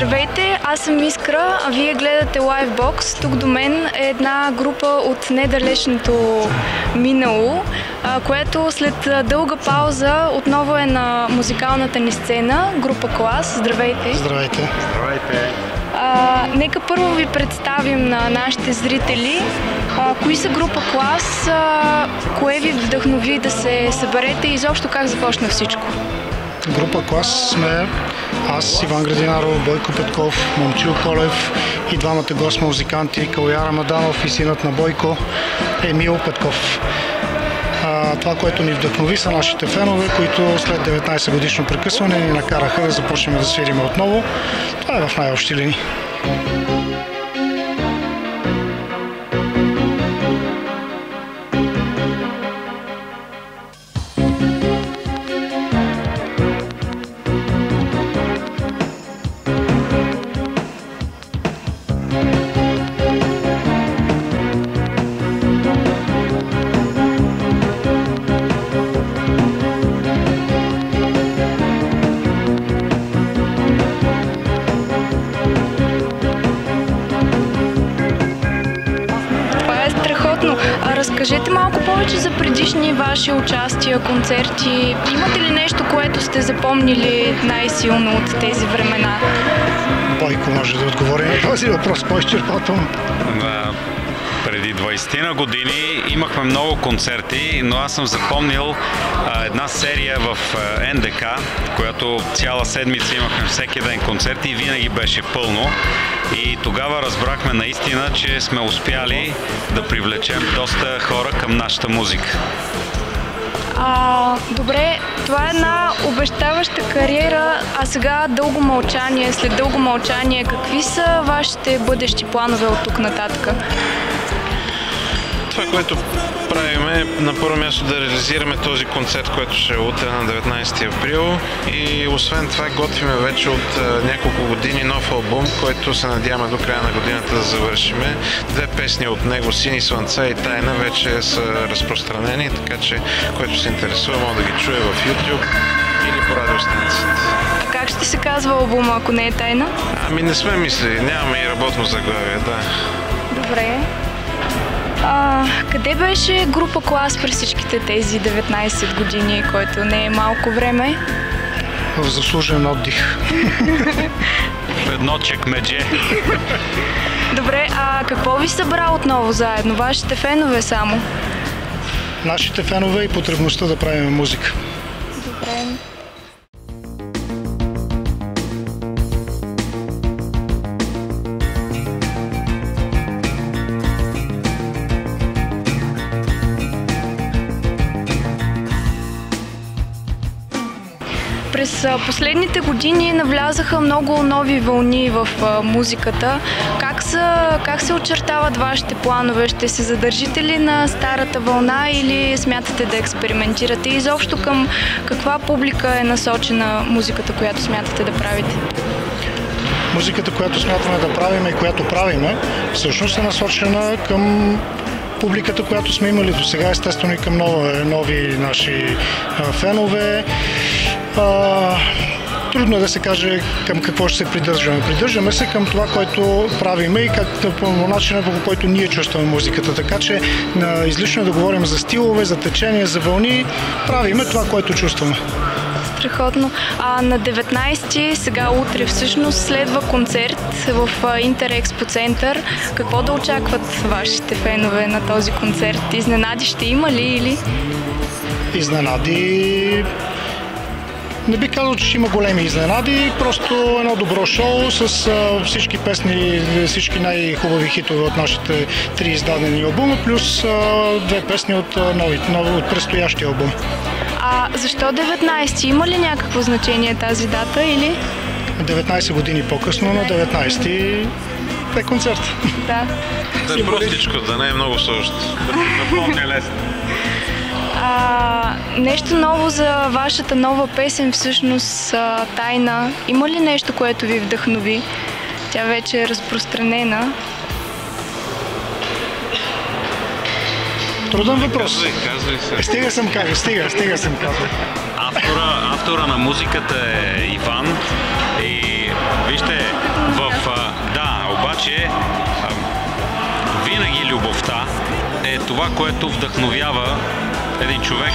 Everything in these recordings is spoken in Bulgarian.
Здравейте, аз съм Искра, а вие гледате Livebox. Тук до мен е една група от недалечното минало, която след дълга пауза отново е на музикалната ни сцена. Група Клас. Здравейте! Здравейте! Здравейте! Нека първо ви представим на нашите зрители. Кои са група Клас, кое ви вдъхнови да се съберете и изобщо как започна всичко? Група Клас сме аз, Иван Градинаров, Бойко Петков, Момчил Колев и двамата гост-музиканти Калоян Рамаданов и синът на Бойко Емил Петков. Това, което ни вдъхнови, са нашите фенове, които след 19 годишно прекъсване ни накараха да започнем да свирим отново. Това е в най-общи линии. Разкажете малко повече за предишни ваши участия, концерти. Имате ли нещо, което сте запомнили най-силно от тези времена? Бойко може да отговори на този въпрос по-изчерпателно. Преди 20 години имахме много концерти, но аз съм запомнил една серия в НДК, която цяла седмица имахме всеки ден концерти и винаги беше пълно. И тогава разбрахме наистина, че сме успяли да привлечем доста хора към нашата музика. Добре, това е една обещаваща кариера, а сега дълго мълчание. След дълго мълчание, какви са вашите бъдещи планове от тук нататък? Това, което правим е на първо място да реализираме този концерт, който ще е утре на 19 април, и освен това готвиме вече от няколко години нов албум, който се надяваме до края на годината да завършиме. 2 песни от него, Сини слънца и Тайна, вече са разпространени, така че който се интересува може да ги чуе в YouTube или по радиостанцията. А как ще се казва албума, ако не е тайна? Не сме мислили, нямаме и работно заглавие, да. Добре. Къде беше група Клас през всичките тези 19 години, който не е малко време? В заслужен отдих. Едно чекмедже. Добре, какво ви събра отново заедно? Вашите фенове само? Нашите фенове и потребността да правим музика. Добре. През последните години навлязаха много нови вълни в музиката. Как се очертават вашите планове? Ще се задържите ли на старата вълна или смятате да експериментирате? Изобщо към каква публика е насочена музиката, която смятате да правите? Музиката, която смятаме да правим и която правиме, всъщност е насочена към публиката, която сме имали до сега, естествено и към нови наши фенове. Трудно е да се каже към какво ще се придържаме. Придържаме се към това, което правиме и по начина, по който ние чувстваме музиката. Така че излишно е да говорим за стилове, за течение, за вълни. Правиме това, което чувстваме. Страхотно. На 19-ти, сега утре всъщност, следва концерт в Интерекспо център. Какво да очакват вашите фенове на този концерт? Изненади ще има ли или? Изненади... Не би казал, че ще има големи изненади, просто едно добро шоу с всички песни, всички най-хубави хитове от нашите 3 издадени албума, плюс 2 песни от предстоящия албум. Защо 19? Има ли някакво значение тази дата или? 19 години по-късно, на 19 е концерт. Да. Да е простичко, да не е много сложно. Да помня лесно. Нещо ново за вашата нова песен, всъщност Тайна. Има ли нещо, което ви вдъхнови? Тя вече е разпространена. Труден въпрос. Казвай се. Стига съм казал. Автора на музиката е Иван и вижте, че винаги любовта е това, което вдъхновява един човек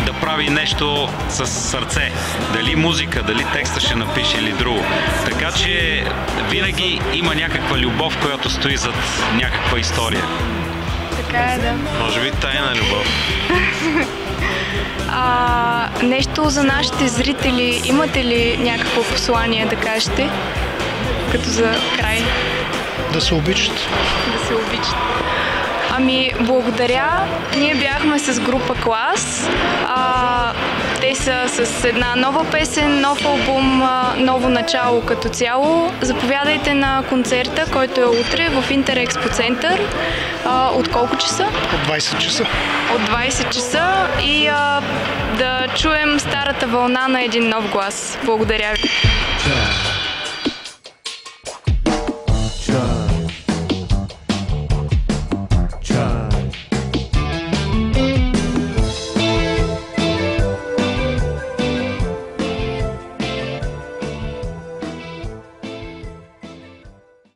да прави нещо с сърце. Дали музика, дали текста ще напише или друго. Така че винаги има някаква любов, която стои зад някаква история. Така е, да. Може би тайна любов. Нещо за нашите зрители. Имате ли някакво послание да кажете? Като за край. Да се обичат. Да се обичат. Ами, благодаря. Ние бяхме с група Клас. Те са с една нова песен, нов албум, ново начало като цяло. Заповядайте на концерта, който е утре в Интерекспо център. От колко часа? От 20 часа. От 20 часа и да чуем старата вълна на един нов глас. Благодаря ви.